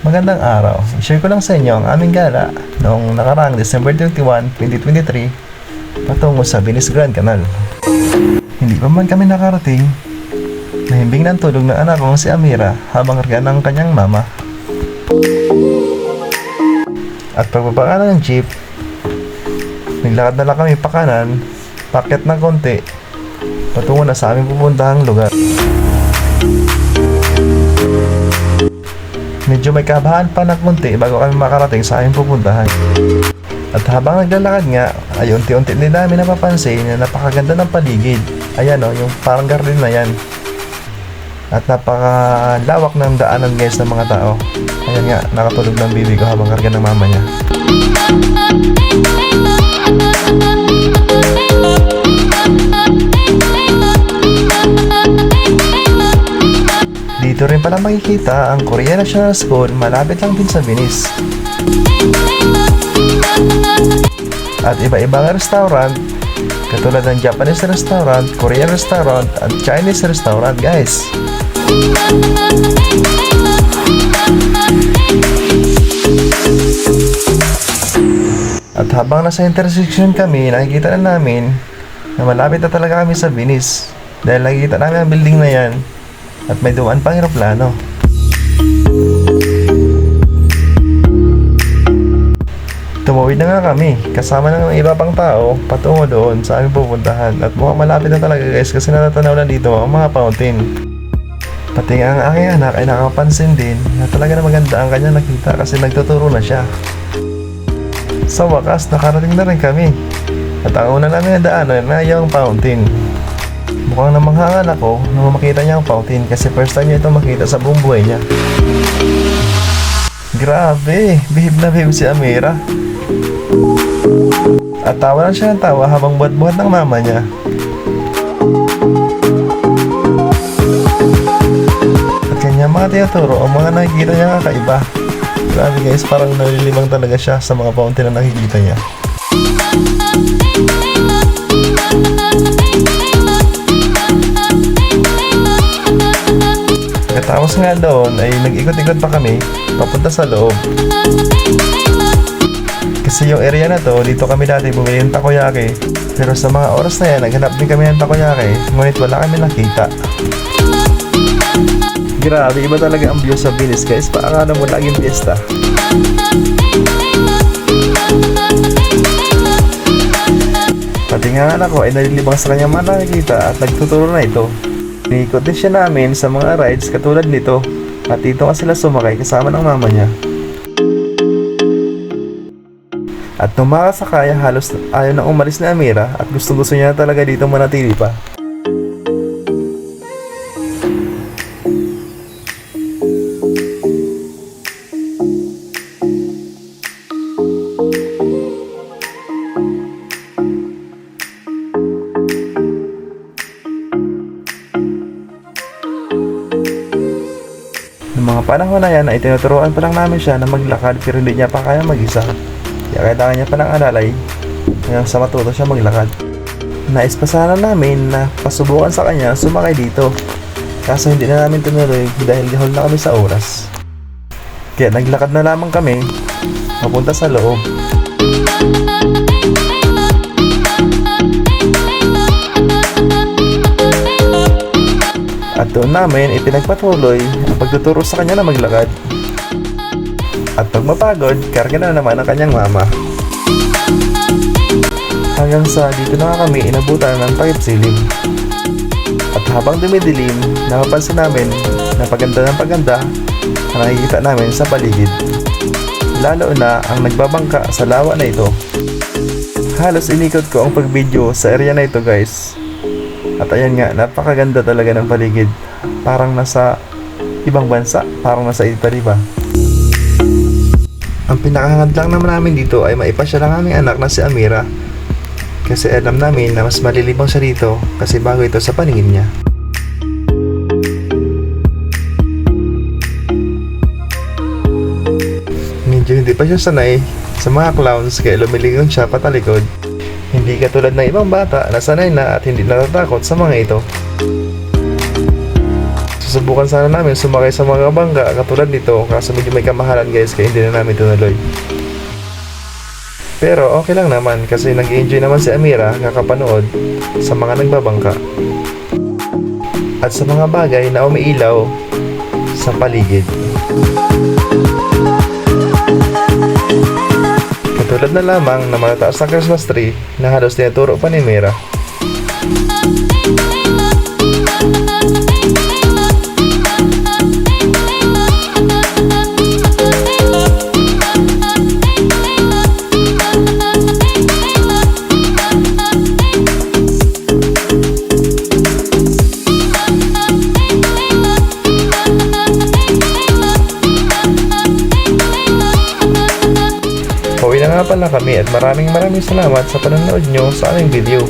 Magandang araw. I-share ko lang sa inyo ang aming gala noong nakaraang December 21, 2023 patungo sa Venice Grand Canal. Hindi pa man kami nakarating, nahimbing ng tulog ng anak kong si Amira habang karga ng kanyang mama. At pagbaba ng jeep, naglakad na lang kami pakanan, pakyat ng konti, patungo na sa aming pupuntahang lugar. Medyo may kabahan pa ng konti bago kami makarating sa aming pupuntahan. At habang naglalakad nga, ay unti-unti din namin napapansin na napakaganda ng paligid. Ayan o, yung parang garden na yan. At napakalawak ng daanan guys ng mga tao. Ayan nga, nakatulog ng bibi ko habang karga ng mama niya. Dito rin pala makikita ang Korea National School, malapit lang din sa Venice. At iba-ibang restaurant, katulad ng Japanese restaurant, Korean restaurant, at Chinese restaurant guys. At habang nasa intersection kami, nakikita na namin na malapit na talaga kami sa Venice. Dahil nakikita namin ang building na yan at may dumaan pang eroplano. Tumawid na nga kami kasama ng iba pang tao patungo doon sa aming pupuntahan. At mukhang malapit na talaga guys kasi natatanaw na dito ang mga fountain. Pati nga ang aking anak ay nakapansin din na talaga na maganda ang kanya nakita kasi nagtuturo na siya. Sa wakas nakarating na rin kami. At ang una namin na daanan na yung fountain. Mukhang namanghangan ako nung makita niya ang fountain kasi first time niya ito makita sa buong buhay niya. Grabe, bihib na bihib si Amira. At tawa lang siya ng tawa habang buhat-buhat ng mama niya. At kanya mga tinuturo ang mga nakikita niya kakaiba. Grabe guys, parang nalilimang talaga siya sa mga fountain na nakikita niya. Pagkatapos nga doon ay nag-ikot-ikot pa kami papunta sa loob. Kasi yung area na to, dito kami dati bumili ng takoyaki. Pero sa mga oras na yan, naghanap din kami ng takoyaki, ngunit wala kami nakita. Grabe, iba talaga ang view sa Venice guys, paakala mo laging fiesta. Pati nga anak ko ay nalilibang sa kanyang mga nakikita at nagtuturo na ito. Niikot din siya namin sa mga rides katulad nito. At dito nga sila sumakay kasama ng mama niya. At nung makasakay, halos ayaw na umalis ni Amira at gusto niya talaga dito manatili pa. Noong mga panahon na yan ay tinuturuan pa lang namin siya na maglakad pero hindi niya pa kaya mag-isa. Kaya kailangan niya pa ng alalay hanggang sa matuto siya maglakad. Nais pa sana namin na pasubukan sa kanya sumakay dito. Kaso hindi na namin tinuloy dahil gahol na kami sa oras. Kaya naglakad na lamang kami papunta sa loob. At doon namin ipinagpatuloy ang pagtuturo sa kanya na maglakad. At pag mapagod, karga na naman ang kanyang mama. Hanggang sa dito na kami inabutan ng takip silim. At habang dumidilim, napapansin namin na paganda ng paganda na nakikita namin sa paligid. Lalo na ang nagbabangka sa lawa na ito. Halos inikot ko ang pag-video sa area na ito guys. At ayan nga, napakaganda talaga ng paligid. Parang nasa ibang bansa, parang nasa Italy ba. Ang pinakahangad lang naman namin dito ay maipasya lang aming anak na si Amira. Kasi alam namin na mas malilibang siya dito kasi bago ito sa paningin niya. Medyo hindi pa siya sanay sa mga clowns kaya lumilingon siya patalikod. Hindi katulad ng ibang bata na sanay na at hindi natatakot sa mga ito. Susubukan sana namin sumakay sa mga bangka katulad nito, kaso medyo may kamahalan guys kaya hindi na namin tinuloy. Pero okay lang naman kasi nag-enjoy naman si Amira kakapanood sa mga nagbabangka at sa mga bagay na umiilaw sa paligid. Katulad na lamang na matataas na Christmas tree na halos tinuturo pa ni Mira. Pauwi na nga pala kami at maraming salamat sa panonood nyo sa aming video.